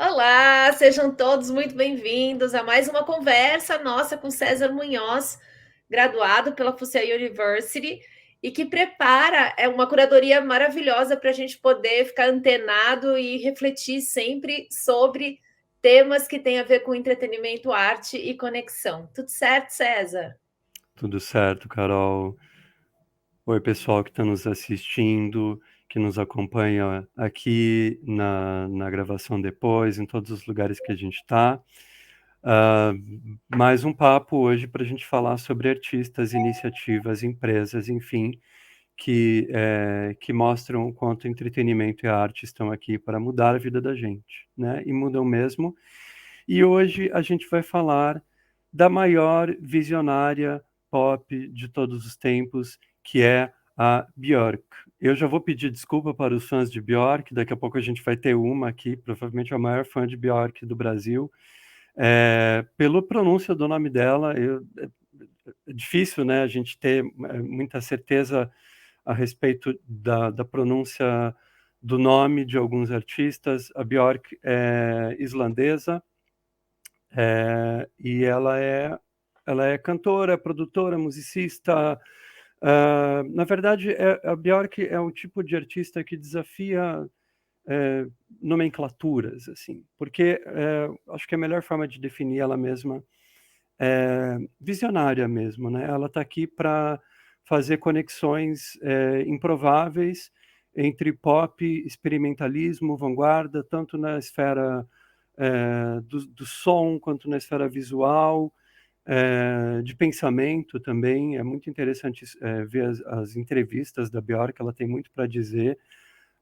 Olá, sejam todos muito bem-vindos a mais uma conversa nossa com César Munhoz, graduado pela FUCEA University e que prepara uma curadoria maravilhosa para a gente poder ficar antenado e refletir sempre sobre temas que têm a ver com entretenimento, arte e conexão. Tudo certo, César? Tudo certo, Carol. Oi, pessoal que está nos assistindo, que nos acompanha aqui na gravação depois, em todos os lugares que a gente está. Mais um papo hoje para a gente falar sobre artistas, iniciativas, empresas, enfim, que mostram o quanto entretenimento e a arte estão aqui para mudar a vida da gente, né? E mudam mesmo. E hoje a gente vai falar da maior visionária pop de todos os tempos, que é a Björk. Eu já vou pedir desculpa para os fãs de Björk, daqui a pouco a gente vai ter uma aqui, provavelmente a maior fã de Björk do Brasil. Pela pronúncia do nome dela, é difícil, né, a gente ter muita certeza a respeito da pronúncia do nome de alguns artistas. A Björk é islandesa, e ela é cantora, produtora, musicista. Na verdade, a Björk é um tipo de artista que desafia nomenclaturas, assim, porque acho que a melhor forma de definir ela mesma é visionária mesmo, né? Ela está aqui para fazer conexões improváveis entre pop, experimentalismo, vanguarda, tanto na esfera do som quanto na esfera visual, de pensamento também. É muito interessante ver as entrevistas da Björk, ela tem muito para dizer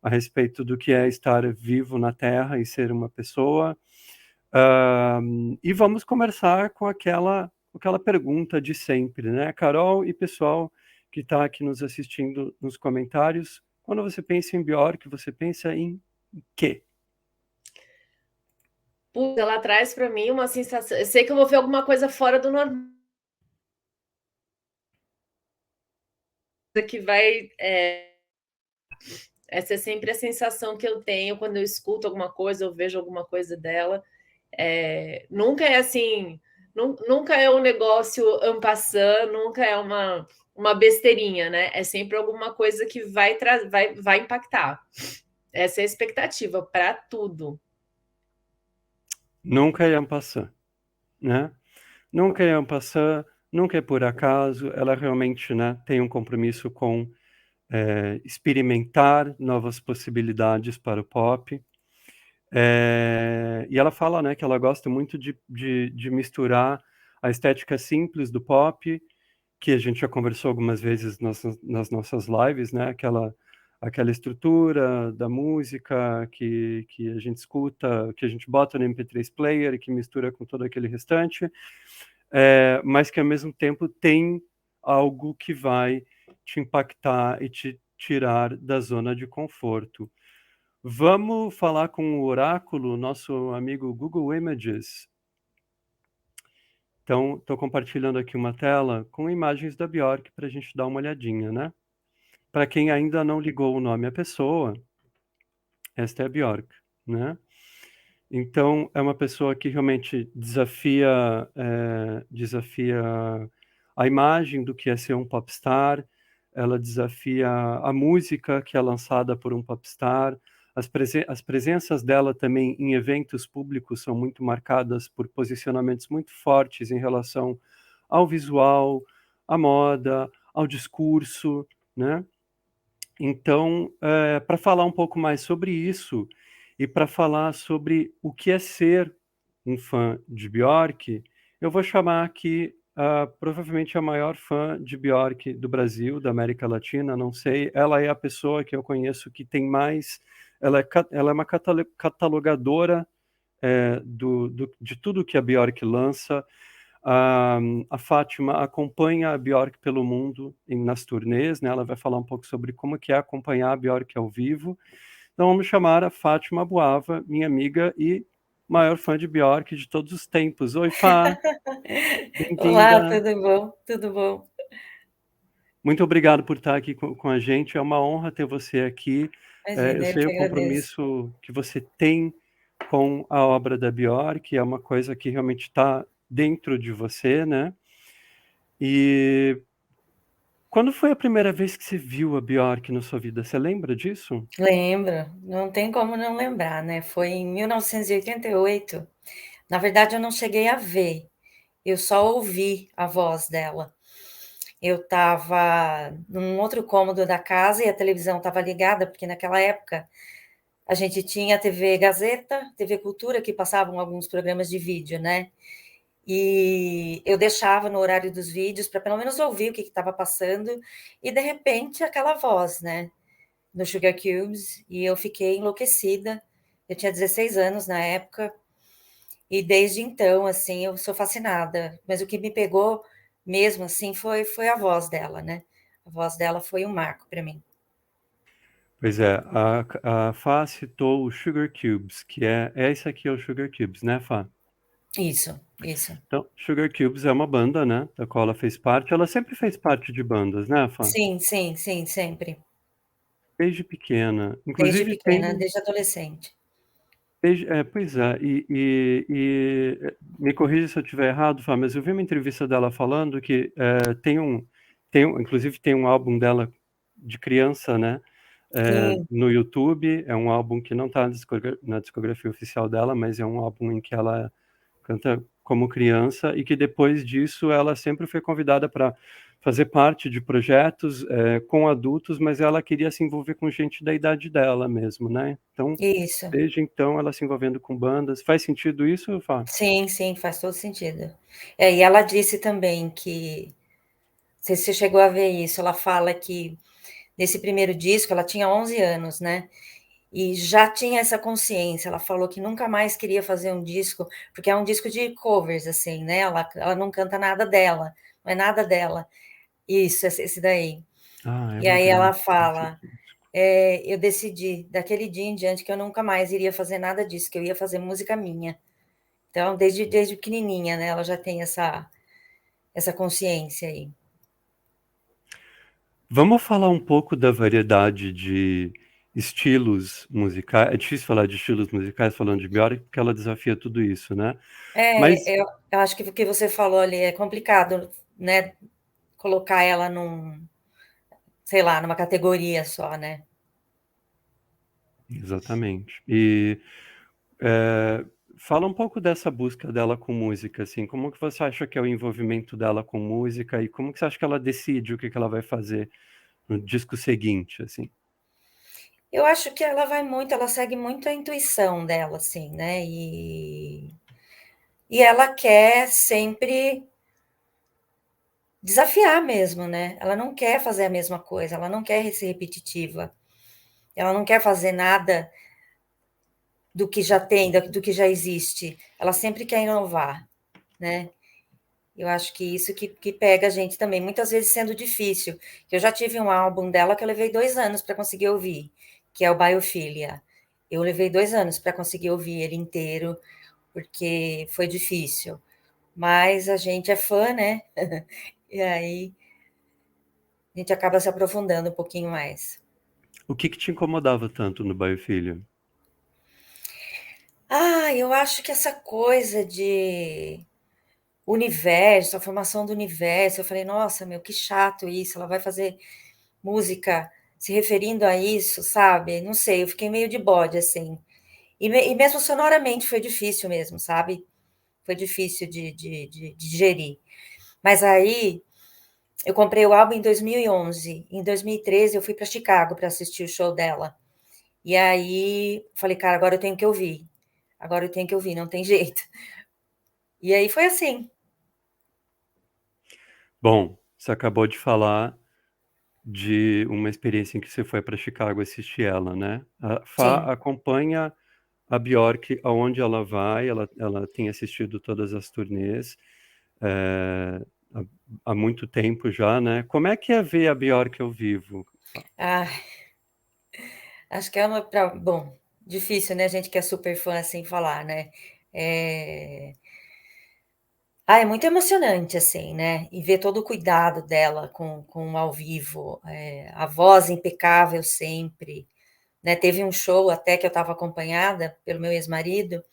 a respeito do que é estar vivo na Terra e ser uma pessoa. E vamos conversar com aquela pergunta de sempre, né? Carol e pessoal que está aqui nos assistindo nos comentários, quando você pensa em Björk, você pensa em quê? Puta, ela traz para mim uma sensação. Eu sei que eu vou ver alguma coisa fora do normal, que vai. Essa é sempre a sensação que eu tenho quando eu escuto alguma coisa, eu vejo alguma coisa dela. Nunca é assim, nunca é um negócio en passant, nunca é uma besteirinha, né? É sempre alguma coisa que vai impactar. Essa é a expectativa para tudo. Nunca é en passant, né? Nunca é en passant, nunca é por acaso. Ela realmente, né, tem um compromisso com experimentar novas possibilidades para o pop. E ela fala, né, que ela gosta muito de misturar a estética simples do pop, que a gente já conversou algumas vezes nas nossas lives, né, aquela estrutura da música que a gente escuta, que a gente bota no MP3 player e que mistura com todo aquele restante, mas que ao mesmo tempo tem algo que vai te impactar e te tirar da zona de conforto. Vamos falar com o oráculo, nosso amigo Google Images. Então, estou compartilhando aqui uma tela com imagens da Björk para a gente dar uma olhadinha, né? Para quem ainda não ligou o nome à pessoa, esta é a Björk, né? Então, é uma pessoa que realmente desafia a imagem do que é ser um popstar, ela desafia a música que é lançada por um popstar. As presenças dela também em eventos públicos são muito marcadas por posicionamentos muito fortes em relação ao visual, à moda, ao discurso, né? Então, para falar um pouco mais sobre isso e para falar sobre o que é ser um fã de Björk, eu vou chamar aqui provavelmente a maior fã de Björk do Brasil, da América Latina, não sei. Ela é a pessoa que eu conheço que tem mais. Ela é uma catalogadora de tudo que a Björk lança. A Fátima acompanha a Björk pelo mundo nas turnês, né? Ela vai falar um pouco sobre como que é acompanhar a Björk ao vivo. Então vamos chamar a Fátima Abuava, minha amiga e maior fã de Björk de todos os tempos. Oi, Fá, Olá, bem-vinda. tudo bom? Tudo bom? Muito obrigado por estar aqui com a gente. É uma honra ter você aqui. Eu Imagina, eu sei que o agradeço. compromisso que você tem com a obra da Björk, é uma coisa que realmente está dentro de você, né? E quando foi a primeira vez que você viu a Björk na sua vida? Você lembra disso? Lembro, não tem como não lembrar, né? Foi em 1988. Na verdade, eu não cheguei a ver, eu só ouvi a voz dela. Eu estava num outro cômodo da casa e a televisão estava ligada, porque naquela época a gente tinha a TV Gazeta, TV Cultura, que passavam alguns programas de vídeo, né? E eu deixava no horário dos vídeos para pelo menos ouvir o que estava passando, e de repente aquela voz, né? No Sugar Cubes, e eu fiquei enlouquecida. Eu tinha 16 anos na época, e desde então, assim, eu sou fascinada. Mas o que me pegou mesmo, assim, foi a voz dela, né? A voz dela foi um marco para mim. Pois é, a Fá citou o Sugar Cubes, que esse aqui é o Sugar Cubes, né, Fá? Isso, isso. Então, Sugar Cubes é uma banda, né, da qual ela fez parte. Ela sempre fez parte de bandas, né, Fá? Sim, sim, sim, sempre. Desde pequena. Desde Inclusive pequena, tem... desde adolescente. Pois é, me corrija se eu estiver errado, Fá, mas eu vi uma entrevista dela falando que inclusive tem um álbum dela de criança, né, Sim, no YouTube. É um álbum que não está na discografia oficial dela, mas é um álbum em que ela canta como criança, e que depois disso ela sempre foi convidada para fazer parte de projetos com adultos, mas ela queria se envolver com gente da idade dela mesmo, né? Então, isso. desde então, ela se envolvendo com bandas. Faz sentido isso, Fá? Sim, sim, faz todo sentido. E ela disse também que, não sei se você chegou a ver isso, ela fala que nesse primeiro disco ela tinha 11 anos, né? E já tinha essa consciência. Ela falou que nunca mais queria fazer um disco, porque é um disco de covers, assim, né? Ela não canta nada dela, não é nada dela. Isso, esse daí. Ah, é E uma aí ela graça. fala: eu decidi, daquele dia em diante, que eu nunca mais iria fazer nada disso, que eu ia fazer música minha. Então, desde pequenininha, né? Ela já tem essa consciência aí. Vamos falar um pouco da variedade de estilos musicais. É difícil falar de estilos musicais falando de Björk, porque ela desafia tudo isso, né? Mas, Eu acho que o que você falou ali é complicado, né? Colocar ela sei lá, numa categoria só, né? exatamente. E é, fala um pouco dessa busca dela com música, assim. Como que você acha que é o envolvimento dela com música, e como que você acha que ela decide o que ela vai fazer no disco seguinte, assim? Eu acho que ela segue muito a intuição dela, assim, né? E ela quer sempre desafiar mesmo, né? Ela não quer fazer a mesma coisa, ela não quer ser repetitiva, ela não quer fazer nada do que já tem, do que já existe. Ela sempre quer inovar, né? Eu acho que isso que pega a gente também, muitas vezes sendo difícil. Eu já tive um álbum dela que eu levei 2 anos para conseguir ouvir, que é o Biophilia. Eu levei 2 anos para conseguir ouvir ele inteiro, porque foi difícil. Mas a gente é fã, né? E aí a gente acaba se aprofundando um pouquinho mais. O que te incomodava tanto no Biophilia? Eu acho que essa coisa de universo, a formação do universo, eu falei, nossa, meu, que chato isso, ela vai fazer música se referindo a isso, sabe? Não sei, eu fiquei meio de bode, assim. E mesmo sonoramente foi difícil mesmo, sabe? Foi difícil de digerir. Mas aí eu comprei o álbum em 2011. Em 2013 eu fui para Chicago para assistir o show dela. E aí falei, cara, agora eu tenho que ouvir. Agora eu tenho que ouvir, não tem jeito. E aí foi assim. Bom, você acabou de falar de uma experiência em que você foi para Chicago assistir ela, né? A Fá Sim. acompanha a Björk aonde ela vai, ela tem assistido todas as turnês é, há, há muito tempo já, né? Como é que é ver a Björk ao vivo? Ah, acho que é uma. Bom, difícil, né? A gente que é super fã assim falar, né? É... é muito emocionante, assim, né? E ver todo o cuidado dela com ao vivo, a voz impecável sempre, né? Teve um show até que eu estava acompanhada pelo meu ex-marido,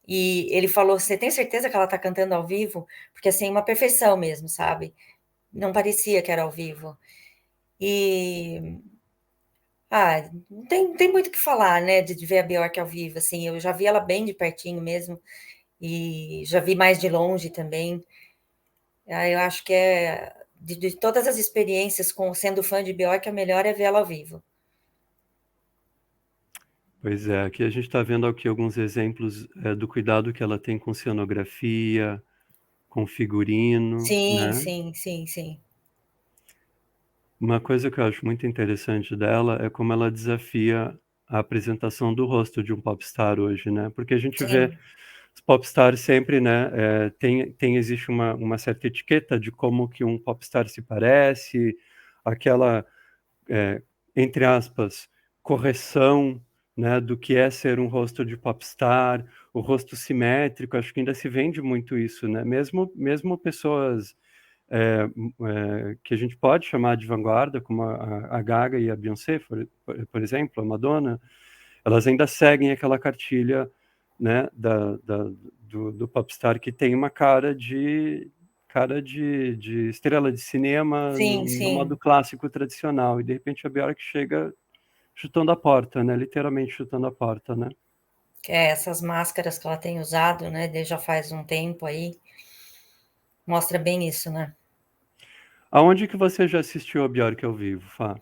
e ele falou: você tem certeza que ela está cantando ao vivo? Porque assim, uma perfeição mesmo, sabe? Não parecia que era ao vivo. E não tem muito o que falar, né, de ver a Bjork ao vivo, assim, eu já vi ela bem de pertinho mesmo, e já vi mais de longe também. Eu acho que de todas as experiências sendo fã de Bjork, a melhor é vê-la ao vivo. Pois é, aqui a gente está vendo aqui alguns exemplos do cuidado que ela tem com cenografia, com figurino, Sim, né? sim, sim, sim. Uma coisa que eu acho muito interessante dela é como ela desafia a apresentação do rosto de um popstar hoje, né? Porque a gente vê Sim, os popstars sempre, né? Existe uma certa etiqueta de como que um popstar se parece, aquela, é, entre aspas, correção, né, do que é ser um rosto de popstar, o rosto simétrico, acho que ainda se vende muito isso, né? Mesmo pessoas que a gente pode chamar de vanguarda, como a Gaga e a Beyoncé, por exemplo, a Madonna, elas ainda seguem aquela cartilha, né, do popstar que tem uma cara de estrela de cinema sim, no modo sim. clássico tradicional, e de repente a Björk chega chutando a porta, né, literalmente chutando a porta, né. Que é essas máscaras que ela tem usado, né, desde já faz um tempo aí, mostra bem isso, né? Aonde que você já assistiu a Björk ao vivo, Fá?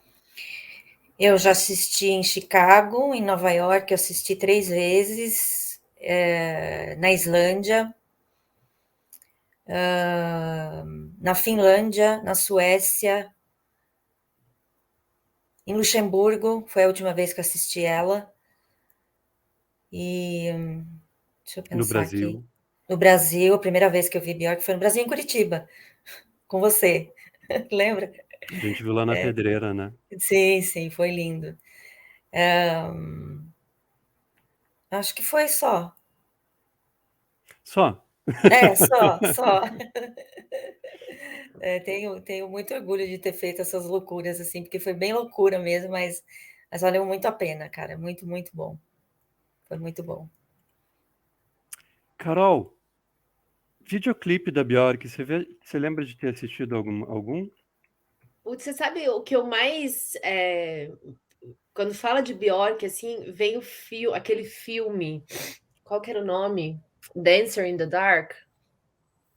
Eu já assisti em Chicago, em Nova York, eu assisti 3 vezes, na Islândia, na Finlândia, na Suécia, em Luxemburgo, foi a última vez que eu assisti ela. E deixa eu No pensar aqui. Brasil. No Brasil, a primeira vez que eu vi Bjork foi no Brasil, em Curitiba, com você. Lembra? A gente viu lá na Pedreira, né. Sim, sim, foi lindo. Acho que foi só. Só. Só. Tenho muito orgulho de ter feito essas loucuras, assim, porque foi bem loucura mesmo, mas valeu muito a pena, cara. Muito, muito bom. Foi muito bom. Carol, videoclipe da Björk, você lembra de ter assistido algum? Putz, você sabe o que eu mais, quando fala de Bjork, assim, vem aquele filme, qual que era o nome? Dancer in the Dark?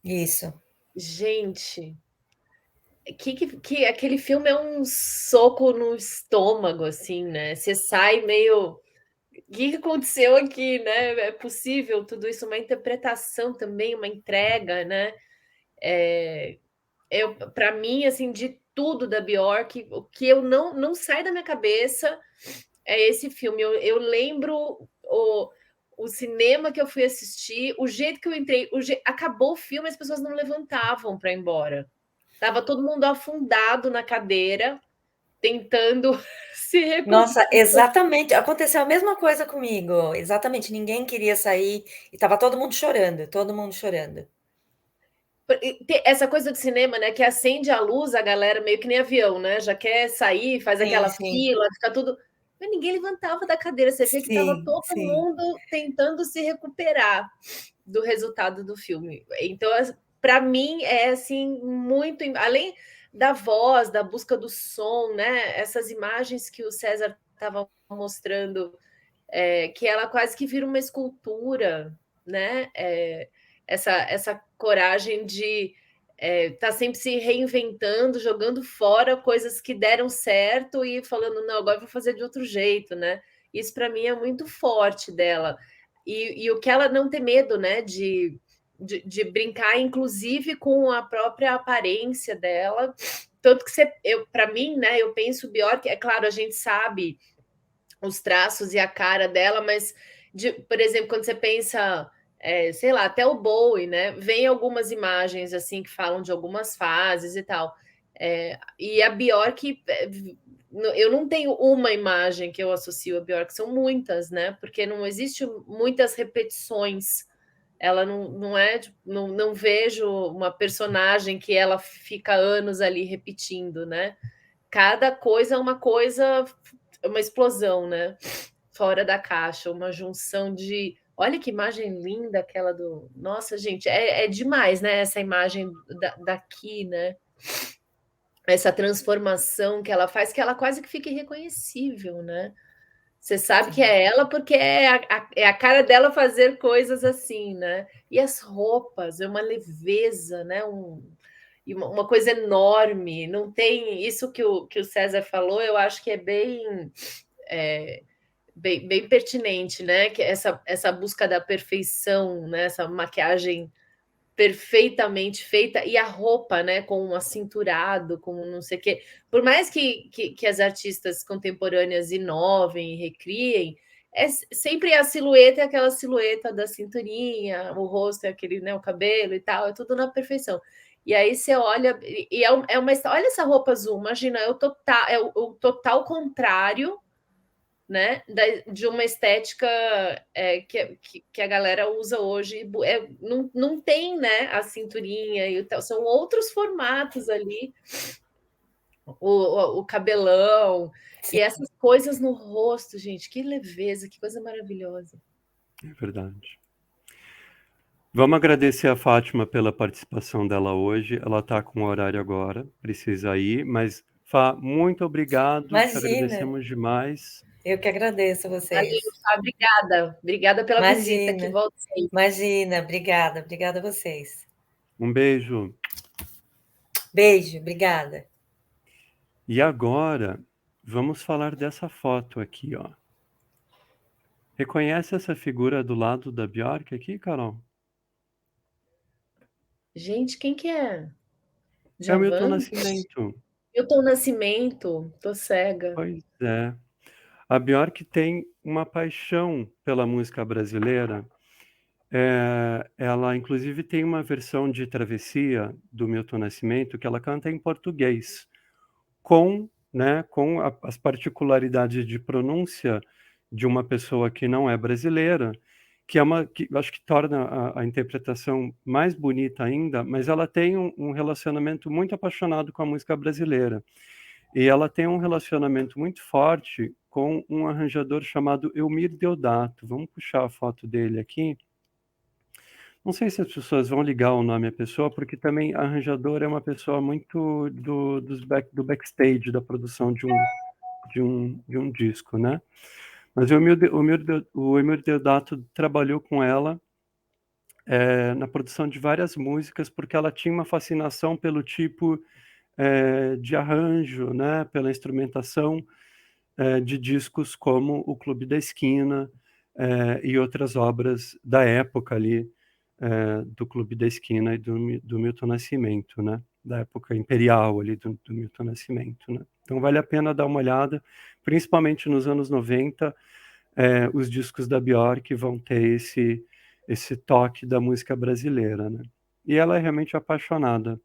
Isso. Gente, que aquele filme é um soco no estômago, assim, né? Você sai meio. O que aconteceu aqui, né? É possível tudo isso, uma interpretação também, uma entrega, né? Para mim, assim, de tudo da Bjork, o que eu não sai da minha cabeça é esse filme. Eu lembro o cinema que eu fui assistir, o jeito que eu entrei, acabou o filme, as pessoas não levantavam para ir embora. Tava todo mundo afundado na cadeira, tentando se recuperar. Nossa, exatamente. Aconteceu a mesma coisa comigo. Exatamente. Ninguém queria sair e estava todo mundo chorando, todo mundo chorando. Essa coisa do cinema, né? Que acende a luz, a galera meio que nem avião, né? Já quer sair, faz Sim, aquela sim, fila, fica tudo. Mas ninguém levantava da cadeira. Você vê que estava sim, todo sim. mundo tentando se recuperar do resultado do filme. Então, para mim, é assim, muito. Além da voz, da busca do som, né? Essas imagens que o César estava mostrando, que ela quase que vira uma escultura, né? Essa coragem de estar sempre se reinventando, jogando fora coisas que deram certo e falando, não, agora eu vou fazer de outro jeito, né? Isso para mim é muito forte dela. E o que ela não tem medo, né, de brincar, inclusive com a própria aparência dela. Tanto que para mim, né, eu penso Bjork, é claro, a gente sabe os traços e a cara dela, mas, por exemplo, quando você pensa, sei lá, até o Bowie, né? Vem algumas imagens assim que falam de algumas fases e tal. E a Bjork, eu não tenho uma imagem que eu associo a Bjork, são muitas, né? Porque não existe muitas repetições. Ela não é, não vejo uma personagem que ela fica anos ali repetindo, né? Cada coisa é uma coisa uma explosão, né? Fora da caixa, uma junção de. Olha que imagem linda aquela do. Nossa, gente, é demais, né? Essa imagem daqui, né? Essa transformação que ela faz, que ela quase que fica irreconhecível, né? Você sabe que é ela porque é a cara dela fazer coisas assim, né? E as roupas, é uma leveza, né? E uma coisa enorme. Não tem isso que o César falou, eu acho que é bem pertinente, né? Que essa busca da perfeição, né? Essa maquiagem perfeitamente feita e a roupa, né, com um acinturado, com não sei o quê. Por mais que as artistas contemporâneas inovem e recriem, sempre a silhueta é aquela silhueta da cinturinha, o rosto é aquele, né, o cabelo e tal, é tudo na perfeição. E aí você olha e é uma olha essa roupa azul, imagina, o total contrário, né, de uma estética que a galera usa hoje. Não tem, né, a cinturinha e o tal, são outros formatos ali, o cabelão. Sim. E essas coisas no rosto, gente, que leveza, que coisa maravilhosa. É verdade. Vamos agradecer a Fátima pela participação dela hoje. Ela está com o horário agora, precisa ir, mas Fá, muito obrigado, te agradecemos demais. Eu que agradeço a vocês. Valeu, Fá, obrigada. Obrigada pela visita, que volte sempre. Imagina, obrigada a vocês. Um beijo. Beijo, obrigada. E agora, vamos falar dessa foto aqui, ó. Reconhece essa figura do lado da Björk aqui, Carol? Gente, quem que é? É o Milton Nascimento. Milton Nascimento, tô cega. Pois é. A Björk tem uma paixão pela música brasileira. Ela, inclusive, tem uma versão de Travessia do Milton Nascimento que ela canta em português, com as particularidades de pronúncia de uma pessoa que não é brasileira, que acho que torna a interpretação mais bonita ainda, mas ela tem um relacionamento muito apaixonado com a música brasileira. E ela tem um relacionamento muito forte com um arranjador chamado Eumir Deodato. Vamos puxar a foto dele aqui. Não sei se as pessoas vão ligar o nome à pessoa, porque também arranjador é uma pessoa muito do backstage da produção de um disco, né? Mas o Eumir Deodato trabalhou com ela na produção de várias músicas, porque ela tinha uma fascinação pelo tipo de arranjo, né? Pela instrumentação de discos como O Clube da Esquina e outras obras da época ali, do Clube da Esquina e do Milton Nascimento, né? Da época imperial ali do Milton Nascimento, né? Então vale a pena dar uma olhada, principalmente nos anos 90, os discos da Björk vão ter esse toque da música brasileira, né? E ela é realmente apaixonada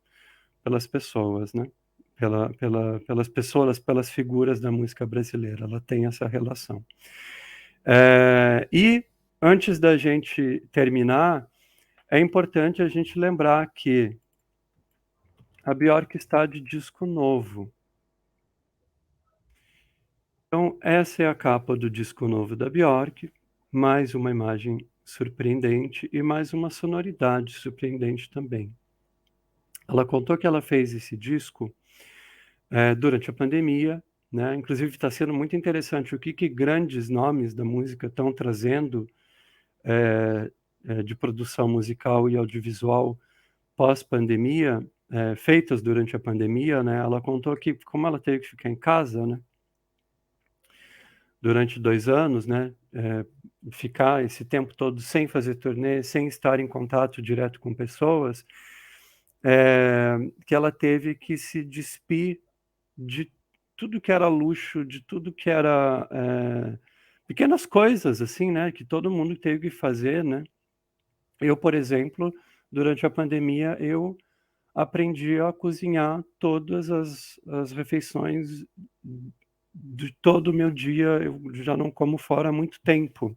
pelas pessoas, né? Pelas pessoas, pelas figuras da música brasileira, ela tem essa relação. E antes da gente terminar, é importante a gente lembrar que a Björk está de disco novo. Então, essa é a capa do disco novo da Björk, mais uma imagem surpreendente e mais uma sonoridade surpreendente também. Ela contou que ela fez esse disco durante a pandemia, né? Inclusive está sendo muito interessante o que grandes nomes da música estão trazendo de produção musical e audiovisual pós-pandemia, feitas durante a pandemia, né? Ela contou que, como ela teve que ficar em casa, né? Durante 2 anos, né? Ficar esse tempo todo sem fazer turnê, sem estar em contato direto com pessoas, que ela teve que se despir de tudo que era luxo, de tudo que era pequenas coisas, assim, né? Que todo mundo teve que fazer, né? Eu, por exemplo, durante a pandemia, eu aprendi a cozinhar todas as refeições de todo o meu dia. Eu já não como fora há muito tempo.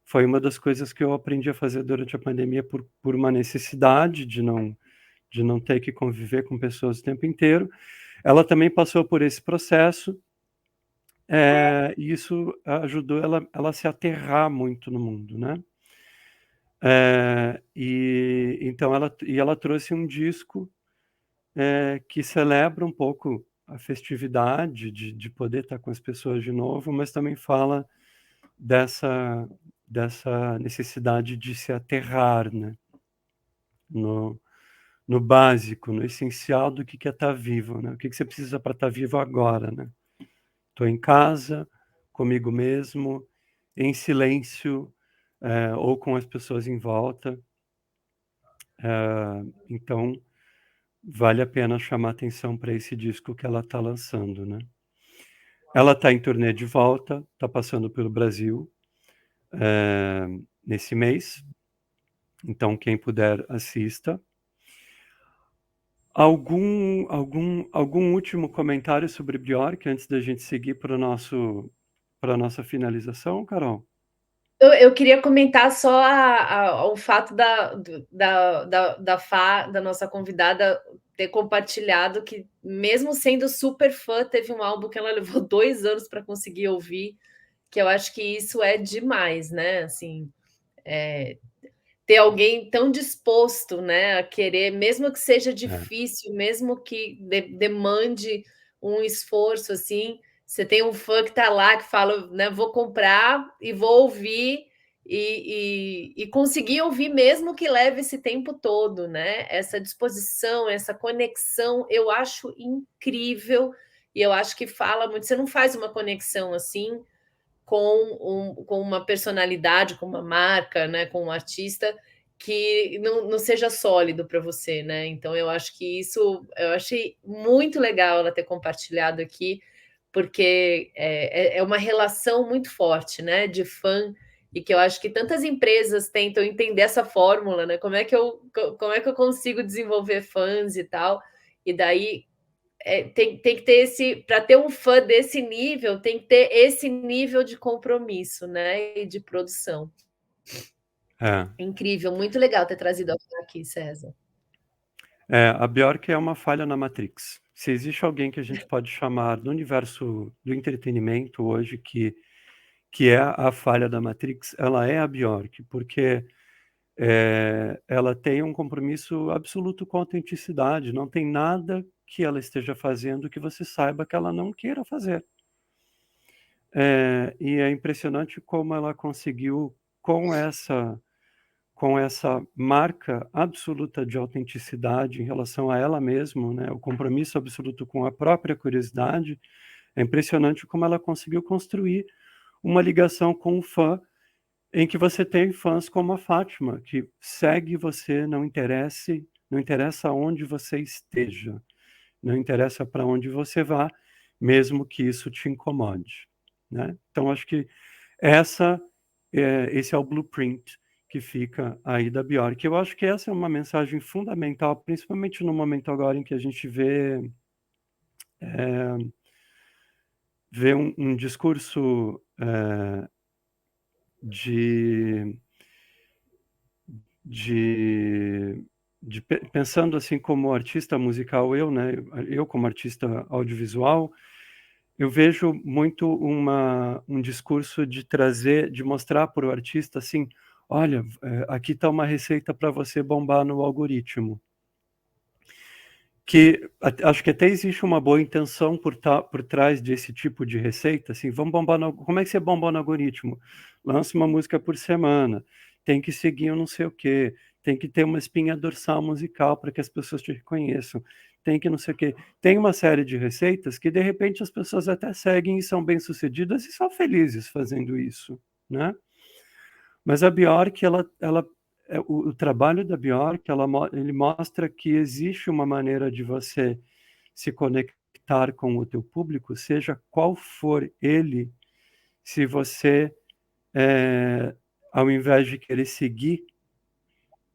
Foi uma das coisas que eu aprendi a fazer durante a pandemia por uma necessidade de não ter que conviver com pessoas o tempo inteiro. Ela também passou por esse processo E isso ajudou ela a se aterrar muito no mundo, né? Então ela trouxe um disco que celebra um pouco a festividade de poder estar com as pessoas de novo, mas também fala dessa necessidade de se aterrar, né? No básico, no essencial do que é estar vivo, né? O que você precisa para estar vivo agora, né? Estou em casa, comigo mesmo, em silêncio, ou com as pessoas em volta. Então, vale a pena chamar atenção para esse disco que ela está lançando, né? Ela está em turnê de volta, está passando pelo Brasil nesse mês. Então, quem puder, assista. Algum último comentário sobre Björk antes da gente seguir para a nossa finalização, Carol? Eu queria comentar só o fato da nossa convidada ter compartilhado que, mesmo sendo super fã, teve um álbum que ela levou 2 anos para conseguir ouvir, que eu acho que isso é demais, né? Assim, ter alguém tão disposto, né, a querer, mesmo que seja difícil, mesmo que demande um esforço, assim, você tem um fã que está lá, que fala, né, vou comprar e vou ouvir, e conseguir ouvir mesmo que leve esse tempo todo, né? Essa disposição, essa conexão, eu acho incrível, e eu acho que fala muito. Você não faz uma conexão assim com uma personalidade, com uma marca, né, com um artista que não seja sólido para você, né? Então eu acho que isso eu achei muito legal ela ter compartilhado aqui, porque é uma relação muito forte, né, de fã, e que eu acho que tantas empresas tentam entender essa fórmula, né? Como é que eu consigo desenvolver fãs e tal? E daí tem que ter para ter um fã desse nível, tem que ter esse nível de compromisso, né? E de produção. Incrível, muito legal ter trazido aqui, César. A Björk é uma falha na Matrix. Se existe alguém que a gente pode chamar no universo do entretenimento hoje que é a falha da Matrix, ela é a Björk, porque ela tem um compromisso absoluto com a autenticidade. Não tem nada que ela esteja fazendo que você saiba que ela não queira fazer. E é impressionante como ela conseguiu, com essa marca absoluta de autenticidade em relação a ela mesma, né, o compromisso absoluto com a própria curiosidade, é impressionante como ela conseguiu construir uma ligação com o fã, em que você tem fãs como a Fátima, que segue você, não interessa onde você esteja, não interessa para onde você vá, mesmo que isso te incomode, né? Então, acho que esse é o blueprint que fica aí da Björk. Eu acho que essa é uma mensagem fundamental, principalmente no momento agora em que a gente vê um discurso pensando assim como artista musical, eu como artista audiovisual, eu vejo muito um discurso de mostrar para o artista assim, olha, aqui está uma receita para você bombar no algoritmo. Que acho que até existe uma boa intenção por trás desse tipo de receita, assim, vamos bombar como é que você bomba no algoritmo? Lança uma música por semana, tem que seguir um não sei o quê, tem que ter uma espinha dorsal musical para que as pessoas te reconheçam, tem que não sei o quê. Tem uma série de receitas que, de repente, as pessoas até seguem e são bem-sucedidas e são felizes fazendo isso, né? Mas a Björk, o trabalho da Björk, ele mostra que existe uma maneira de você se conectar com o teu público, seja qual for ele, se você, ao invés de querer seguir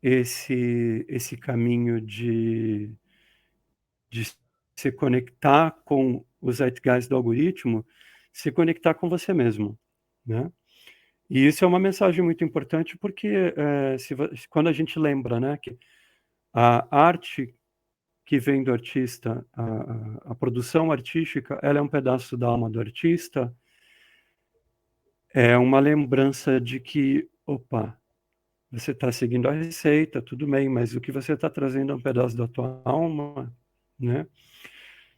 esse caminho de se conectar com os zeitgeist do algoritmo, se conectar com você mesmo, né? E isso é uma mensagem muito importante porque quando a gente lembra, né, que a arte que vem do artista, a produção artística, ela é um pedaço da alma do artista, é uma lembrança de que, opa, você está seguindo a receita, tudo bem, mas o que você está trazendo é um pedaço da tua alma, né?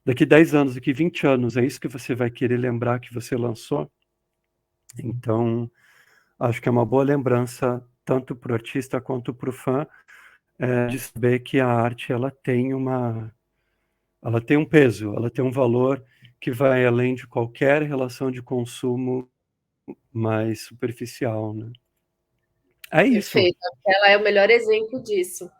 Daqui 10 anos, daqui 20 anos, é isso que você vai querer lembrar que você lançou? Então, acho que é uma boa lembrança, tanto para o artista quanto para o fã, de saber que a arte ela tem um peso, ela tem um valor que vai além de qualquer relação de consumo mais superficial, né? É isso. Perfeito. Ela é o melhor exemplo disso.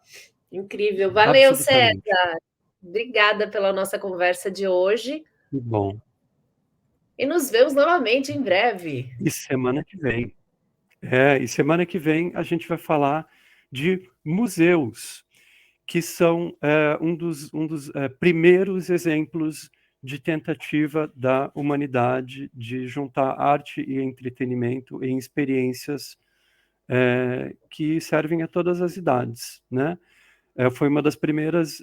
Incrível. Valeu, César. Absolutamente. Obrigada pela nossa conversa de hoje. Que bom. E nos vemos novamente em breve. E semana que vem. E semana que vem a gente vai falar de museus, que são um dos primeiros exemplos de tentativa da humanidade de juntar arte e entretenimento em experiências que servem a todas as idades, né? Foi uma das primeiras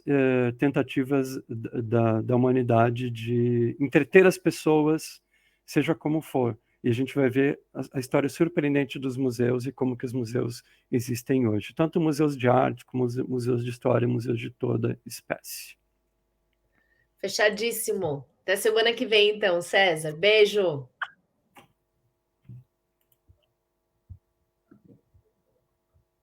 tentativas da humanidade de entreter as pessoas, seja como for. E a gente vai ver a história surpreendente dos museus e como que os museus existem hoje. Tanto museus de arte, como museus de história, museus de toda espécie. Fechadíssimo. Até semana que vem, então, César. Beijo.